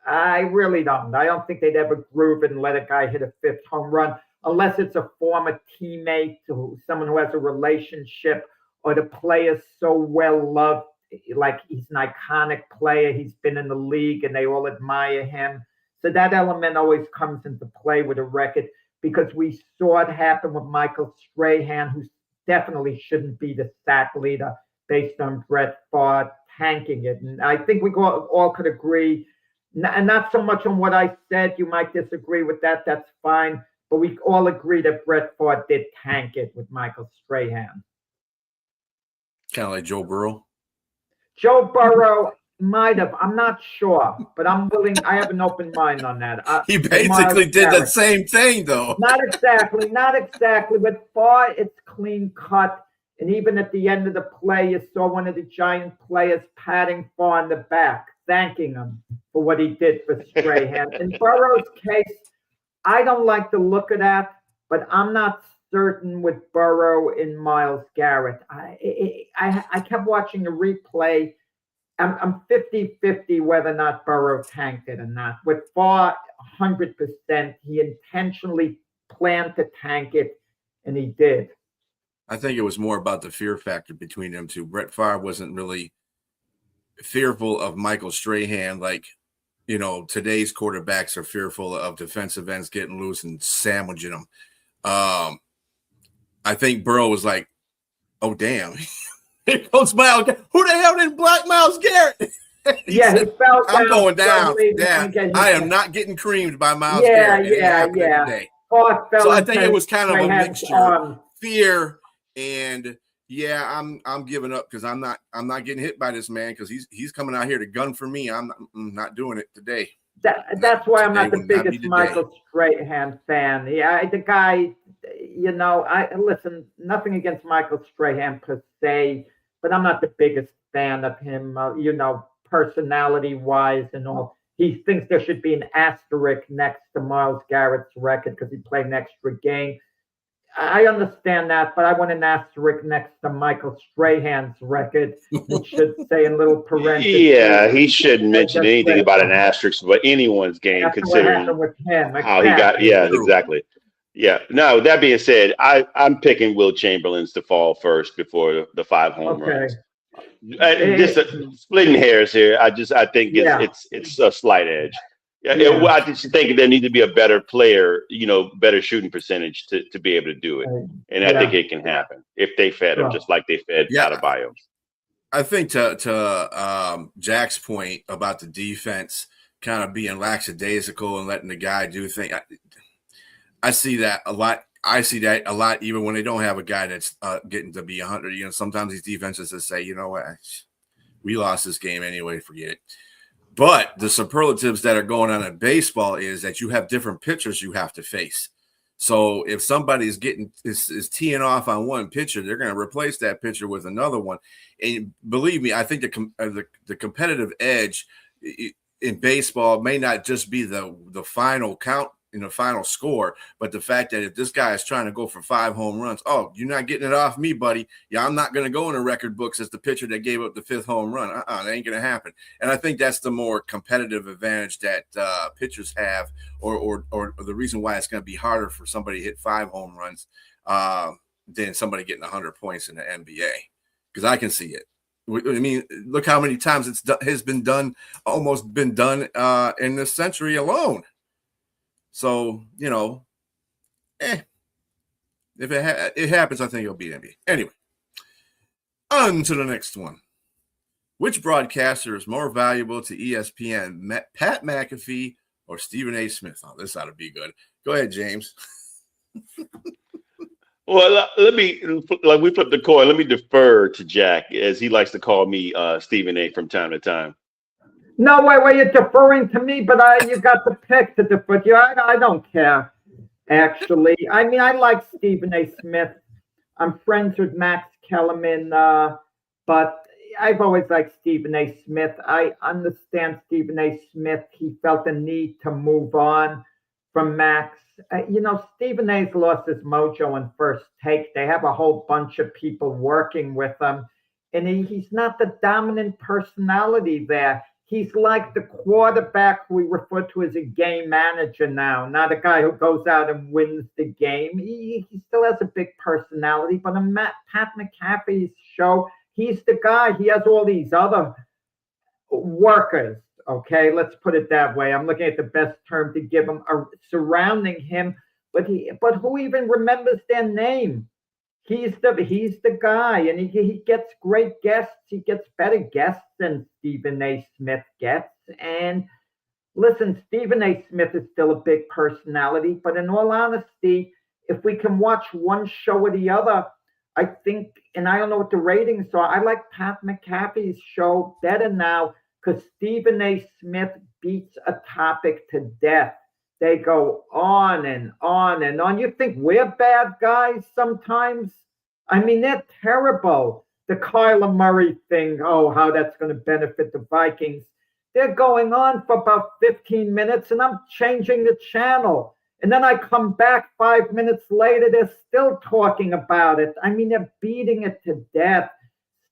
I really don't. I don't think they'd ever groove it and let a guy hit a 5th home run unless it's a former teammate or someone who has a relationship or the player's so well loved. Like he's an iconic player. He's been in the league and they all admire him. So that element always comes into play with a record because we saw it happen with Michael Strahan, who definitely shouldn't be the sack leader based on Brett Favre tanking it. And I think we all could agree, and not so much on what I said. You might disagree with that. That's fine. But we all agree that Brett Favre did tank it with Michael Strahan. Kind of like Joe Burrow. Joe Burrow might have. I'm not sure, but I'm willing. I have an open mind on that. He basically did the same thing, though. Not exactly. But Favre, it's clean cut. And even at the end of the play, you saw one of the Giant players patting Favre on the back, thanking him for what he did for Strahan. In Burrow's case, I don't like the look of that, but I'm not certain with Burrow and Myles Garrett. I kept watching the replay. I'm 50-50 whether or not Burrow tanked it or not. With Favre, 100%, he intentionally planned to tank it, and he did. I think it was more about the fear factor between them two. Brett Favre wasn't really fearful of Michael Strahan like, today's quarterbacks are fearful of defensive ends getting loose and sandwiching them. I think Burrow was like, oh, damn. Here goes Myles Garrett. Who the hell did block Myles Garrett? He fell down. I'm going down. I am not getting creamed by Myles Garrett. Yeah. So I think it was kind of a mixture of fear and I'm giving up because I'm not getting hit by this man because he's coming out here to gun for me. I'm not doing it today. That's why I'm not Today the would not be biggest the day. Michael Strahan fan. Yeah, the guy, I listen, nothing against Michael Strahan per se, but I'm not the biggest fan of him, personality wise and all. He thinks there should be an asterisk next to Myles Garrett's record because he played an extra game. I understand that, but I want an asterisk next to Michael Strahan's record. It should say in little parentheses. Yeah, he shouldn't mention just anything read about an from- asterisk for anyone's game, That's what considering happened with him. how he got. Exactly. Yeah, True. exactly. Yeah. No, that being said, I'm picking Will Chamberlain's to fall first before the 5 home Okay. runs. Just splitting hairs here. I think Yeah. it's a slight edge. Yeah, Yeah. I just think there needs to be a better player, better shooting percentage to be able to do it. And I think it can happen if they fed him Sure. just like they fed Adebayo. I think to Jack's point about the defense kind of being lackadaisical and letting the guy do things, I see that a lot. I see that a lot even when they don't have a guy that's getting to be 100. Sometimes these defenses just say, you know what, we lost this game anyway, forget it. But the superlatives that are going on in baseball is that you have different pitchers you have to face. So if somebody's is teeing off on one pitcher, they're going to replace that pitcher with another one. And believe me, I think the competitive edge in baseball may not just be the final count in the final score, but the fact that if this guy is trying to go for 5 home runs, oh, you're not getting it off me, buddy. Yeah, I'm not going to go in the record books as the pitcher that gave up the 5th home run. That ain't going to happen. And I think that's the more competitive advantage that pitchers have, or the reason why it's going to be harder for somebody to hit 5 home runs than somebody getting 100 points in the NBA. Because I can see it. I mean, look how many times has been done, almost been done in this century alone. So, if it happens, I think it'll be NBA. Anyway, on to the next one. Which broadcaster is more valuable to ESPN, Pat McAfee or Stephen A. Smith? Oh, this ought to be good. Go ahead, James. Well, we flipped the coin. Let me defer to Jack, as he likes to call me Stephen A. from time to time. No, wait, you're deferring to me, but you got the pick to defer to you. I don't care, actually. I mean, I like Stephen A. Smith. I'm friends with Max Kellerman, but I've always liked Stephen A. Smith. I understand Stephen A. Smith. He felt the need to move on from Max. Stephen A's lost his mojo in First Take. They have a whole bunch of people working with him, and he's not the dominant personality there. He's like the quarterback we refer to as a game manager now, not a guy who goes out and wins the game. He still has a big personality, but on Pat McAfee's show, he's the guy. He has all these other workers, okay? Let's put it that way. I'm looking at the best term to give him surrounding him, but who even remembers their name? He's the guy, and he gets great guests. He gets better guests than Stephen A. Smith gets. And listen, Stephen A. Smith is still a big personality, but in all honesty, if we can watch one show or the other, I think, and I don't know what the ratings are, I like Pat McAfee's show better now because Stephen A. Smith beats a topic to death. They go on and on and on. You think we're bad guys sometimes? I mean, they're terrible. The Kyler Murray thing, how that's going to benefit the Vikings. They're going on for about 15 minutes, and I'm changing the channel. And then I come back 5 minutes later, they're still talking about it. I mean, they're beating it to death.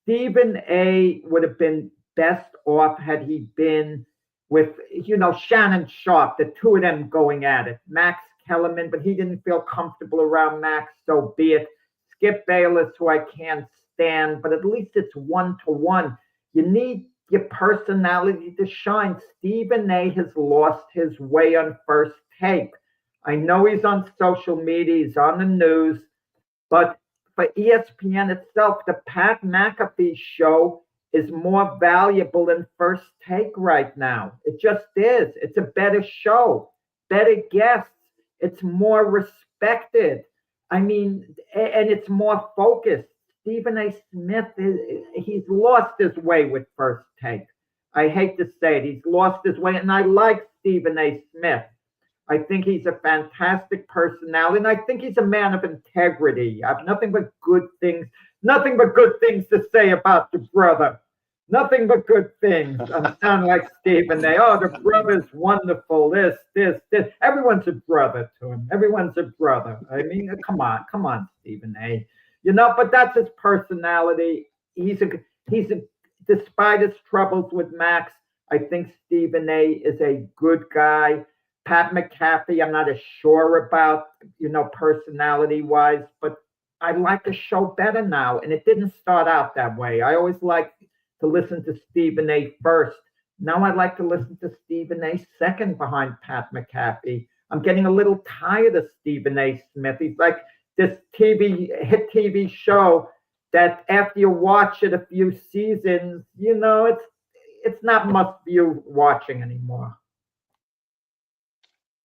Stephen A. would have been best off had he been with, Shannon Sharp, the two of them going at it. Max Kellerman, but he didn't feel comfortable around Max, so be it. Skip Bayless, who I can't stand, but at least it's 1-to-1. You need your personality to shine. Stephen A. has lost his way on First Take. I know he's on social media, he's on the news, but for ESPN itself, the Pat McAfee show is more valuable than First Take right now. It just is. It's a better show, better guests. It's more respected. I mean, and it's more focused. Stephen A. Smith, he's lost his way with First Take. I hate to say it. He's lost his way. And I like Stephen A. Smith. I think he's a fantastic personality, and I think he's a man of integrity. I have nothing but good things to say about the brother. Nothing but good things. I'm sounding like Stephen A. Oh, the brother's wonderful. This. Everyone's a brother to him. Everyone's a brother. I mean, come on, Stephen A. But that's his personality. Despite his troubles with Max, I think Stephen A. is a good guy. Pat McAfee, I'm not as sure about, personality-wise, but I like the show better now, and it didn't start out that way. I always liked to listen to Stephen A. first. Now I'd like to listen to Stephen A. second behind Pat McAfee. I'm getting a little tired of Stephen A. Smith. He's like this hit TV show that after you watch it a few seasons, it's not must view watching anymore.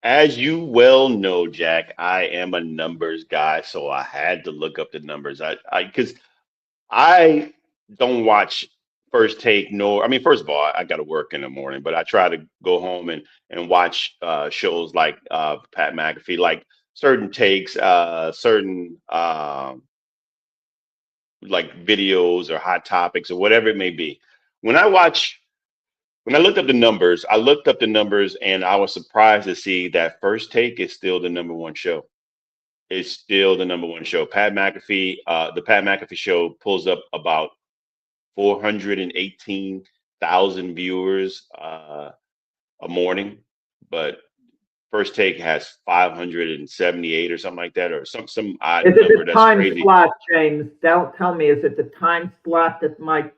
As you well know, Jack, I am a numbers guy, so I had to look up the numbers. Because I don't watch First Take, first of all, I got to work in the morning, but I try to go home and watch shows like Pat McAfee, like certain takes, certain like videos or hot topics or whatever it may be. When I looked up the numbers, and I was surprised to see that First Take is still the number one show. It's still the number one show. Pat McAfee, the Pat McAfee show pulls up about 418,000 viewers a morning, but First Take has 578 or something like that, or some odd number. Is it the that's time crazy. Slot, James? Don't tell me. Is it the time slot that might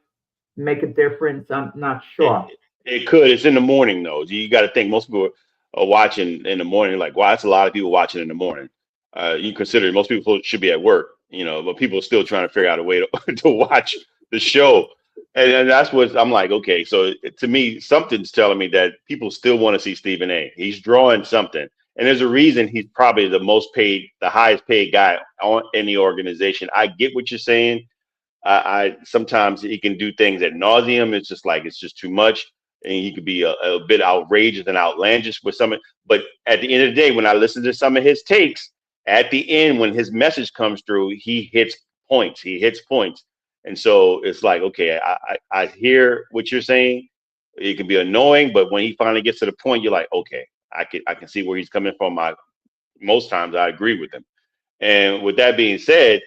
make a difference? I'm not sure. It could. It's in the morning though. You got to think most people are watching in the morning. Like, wow, that's a lot of people watching in the morning. You consider most people should be at work, but people are still trying to figure out a way to watch the show. And that's what I'm like, okay, so to me, something's telling me that people still want to see Stephen A. He's drawing something. And there's a reason he's probably the highest paid guy in the organization. I get what you're saying. I sometimes he can do things ad nauseum. It's just too much. And he could be a bit outrageous and outlandish with some. But at the end of the day, when I listen to some of his takes, at the end, when his message comes through, he hits points. And so it's like, okay, I hear what you're saying. It can be annoying, but when he finally gets to the point, you're like, okay, I can see where he's coming from. Most times I agree with him. And with that being said,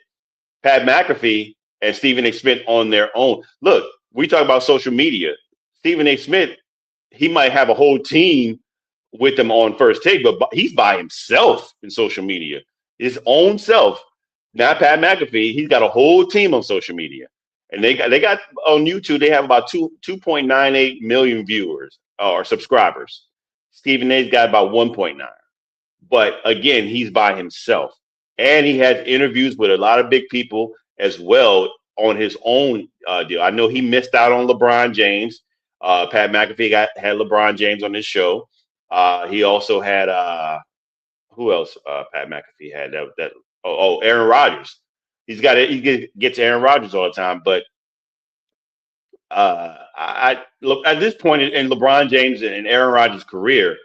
Pat McAfee and Stephen A. Smith on their own. Look, we talk about social media. Stephen A. Smith, he might have a whole team with him on First Take, but he's by himself in social media, his own self. Not Pat McAfee. He's got a whole team on social media, and they got on YouTube. They have about 2.98 million viewers or subscribers. Stephen A's got about 1.9. But again, he's by himself, and he has interviews with a lot of big people as well on his own deal. I know he missed out on LeBron James. Pat McAfee had LeBron James on his show. He also had who else? Pat McAfee had that. Aaron Rodgers. He gets Aaron Rodgers all the time. But I look at this point in LeBron James and Aaron Rodgers' career,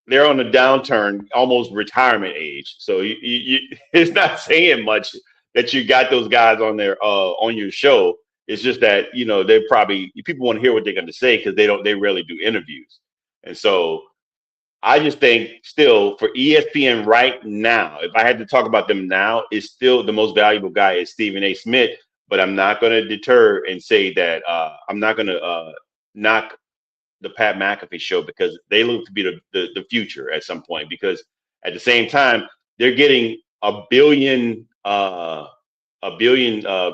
they're on a downturn, almost retirement age. So it's not saying much that you got those guys on on your show. It's just that they're probably people want to hear what they're going to say because they rarely do interviews, and so. I just think still for ESPN right now, if I had to talk about them now, is still the most valuable guy is Stephen A. Smith. But I'm not going to deter and say that I'm not going to knock the Pat McAfee show because they look to be the future at some point. Because at the same time, they're getting a billion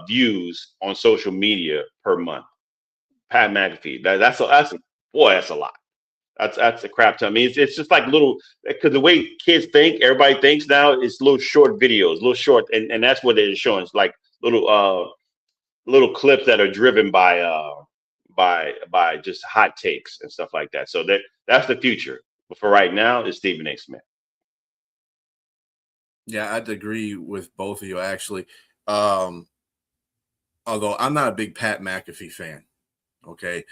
views on social media per month. Pat McAfee, that's a lot. That's a crap ton. I mean, it's just like little, because the way kids think, everybody thinks now is little short videos, and that's what they're showing. It's like little clips that are driven by just hot takes and stuff like that. So that's the future. But for right now, it's Stephen A. Smith. Yeah, I'd agree with both of you actually. Although I'm not a big Pat McAfee fan. Okay.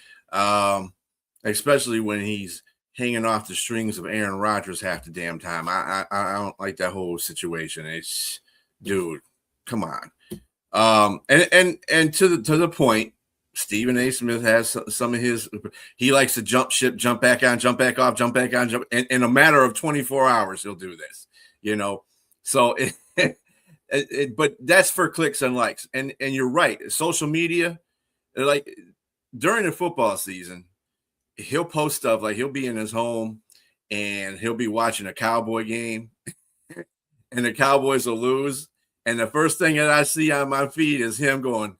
Especially when he's hanging off the strings of Aaron Rodgers half the damn time. I don't like that whole situation. It's, dude, come on. And to the point, Stephen A. Smith has some of his. He likes to jump ship, jump back on, jump back off, jump back on, jump. In a matter of 24 hours, he'll do this. So but that's for clicks and likes. And you're right. Social media, like during the football season, he'll post stuff like he'll be in his home and he'll be watching a Cowboy game, and the Cowboys will lose. And the first thing that I see on my feed is him going,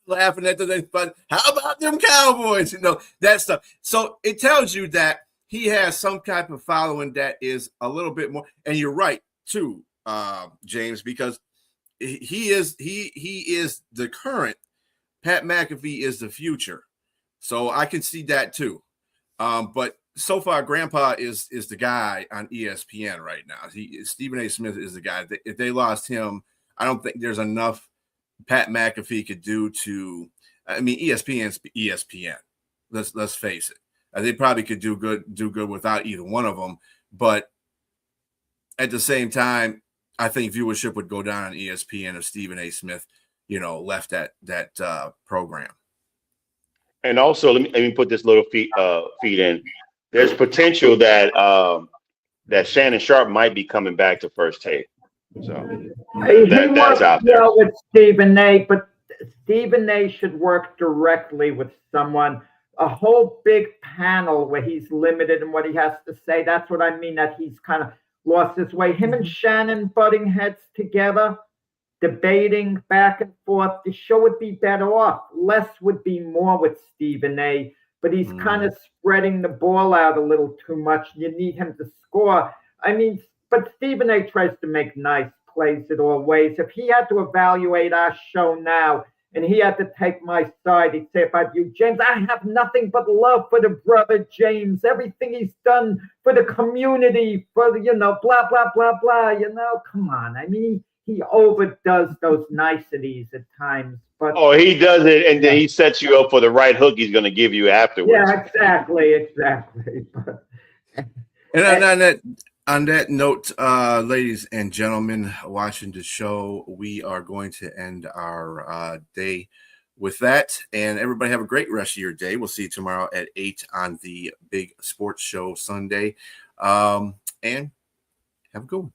laughing at the thing, but how about them Cowboys? That stuff. So it tells you that he has some type of following that is a little bit more. And you're right too, James, because he is the current. Pat McAfee is the future. So I can see that too. But so far, Grandpa is the guy on ESPN right now. Stephen A. Smith is the guy. If they lost him, I don't think there's enough Pat McAfee could do to. I mean, ESPN's ESPN. Let's face it. They probably could do good without either one of them. But at the same time, I think viewership would go down on ESPN if Stephen A. Smith, left that program. And also, let me put this little feed in. There's potential that that Shannon Sharpe might be coming back to First Take. So that's out there. With Stephen A., but Stephen A. should work directly with someone. A whole big panel where he's limited in what he has to say. That's what I mean, that he's kind of lost his way. Him and Shannon butting heads together, debating back and forth. The show would be better off. Less would be more with Stephen A., but he's kind of spreading the ball out a little too much. You need him to score. I mean, but Stephen A. tries to make nice plays in all ways. If he had to evaluate our show now and he had to take my side, he'd say about you, James, I have nothing but love for the brother James. Everything he's done for the community, for the, blah, blah, blah, blah. Come on. I mean, he overdoes those niceties at times. But he does it, and then he sets you up for the right hook he's going to give you afterwards. Yeah, exactly. And on that note, ladies and gentlemen, watching the show, we are going to end our day with that. And everybody have a great rest of your day. We'll see you tomorrow at 8 on the Big Sports Show Sunday. And have a good one.